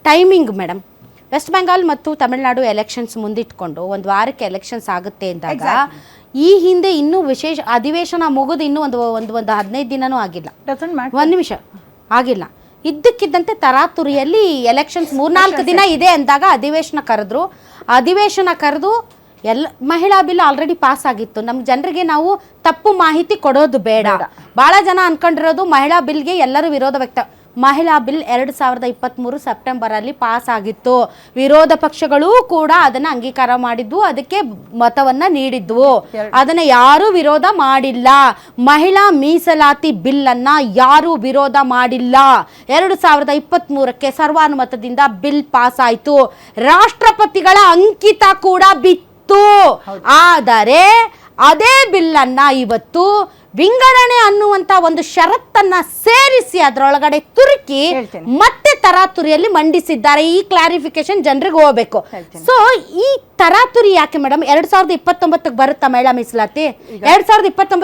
Timing madam, West Bengal ಮತ್ತು Tamil Nadu elections ಮುಂದಿಟ್ಕೊಂಡು ಒಂದು ವಾರಕ್ಕೆ ಎಲೆಕ್ಷನ್ಸ್ ಆಗುತ್ತೆ ಅಂದಾಗ ಈ ಹಿಂದೆ ಇನ್ನೂ ವಿಶೇಷ ಅಧಿವೇಶನ ಮುಗಿದು ಇನ್ನೂ ಒಂದು 15 ದಿನನೂ ಆಗಿಲ್ಲ, ಒಂದು ನಿಮಿಷ ಆಗಿಲ್ಲ. ಇದ್ದಕ್ಕಿದ್ದಂತೆ ತರಾತುರಿಯಲ್ಲಿ ಎಲೆಕ್ಷನ್ಸ್ 3-4 ದಿನ ಇದೆ ಅಂದಾಗ ಅಧಿವೇಶನ ಕರೆದು ಮಹಿಳಾ ಬಿಲ್ ಆಲ್ರೆಡಿ ಪಾಸ್ ಆಗಿತ್ತು. ನಮ್ಮ ಜನರಿಗೆ ನಾವು ತಪ್ಪು ಮಾಹಿತಿ ಕೊಡೋದು ಬೇಡ. ಭಾಳ ಜನ ಅನ್ಕೊಂಡಿರೋದು ಮಹಿಳಾ ಬಿಲ್ಗೆ ಎಲ್ಲರೂ ವಿರೋಧ ಮಹಿಳಾ ಬಿಲ್ 2023 ಸೆಪ್ಟೆಂಬರಲ್ಲಿ ಪಾಸ್ ಆಗಿತ್ತು. ವಿರೋಧ ಪಕ್ಷಗಳೂ ಕೂಡ ಅದನ್ನು ಅಂಗೀಕಾರ ಮಾಡಿದ್ವು, ಅದಕ್ಕೆ ಮತವನ್ನು ನೀಡಿದ್ವು. ಅದನ್ನು ಯಾರೂ ವಿರೋಧ ಮಾಡಿಲ್ಲ. ಮಹಿಳಾ ಮೀಸಲಾತಿ ಬಿಲ್ಲನ್ನು ಯಾರೂ ವಿರೋಧ ಮಾಡಿಲ್ಲ. 2023ಕ್ಕೆ ಸರ್ವಾನುಮತದಿಂದ ಬಿಲ್ ಪಾಸ್ ಆಯಿತು. ರಾಷ್ಟ್ರಪತಿಗಳ ಅಂಕಿತ ಕೂಡ ಬಿತ್ತು. ಆದರೆ ಅದೇ ಬಿಲ್ಲನ್ನ ಇವತ್ತು ವಿಂಗಡಣೆ ಅನ್ನುವಂತ ಒಂದು ಷರತ್ತನ್ನ ಸೇರಿಸಿ ಅದರೊಳಗಡೆ ತುರುಕಿ ಮತ್ತೆ ತರಾತುರಿಯಲ್ಲಿ ಮಂಡಿಸಿದ್ದಾರೆ. ಈ ಕ್ಲಾರಿಫಿಕೇಶನ್ ಜನರಿಗೆ ಹೋಗ್ಬೇಕು. ಸೊ ಈ ತರಾತುರಿ ಯಾಕೆ ಮೇಡಮ್? 2029 ಬರುತ್ತಾ ಮಹಿಳಾ ಮೀಸಲಾತಿ? 2029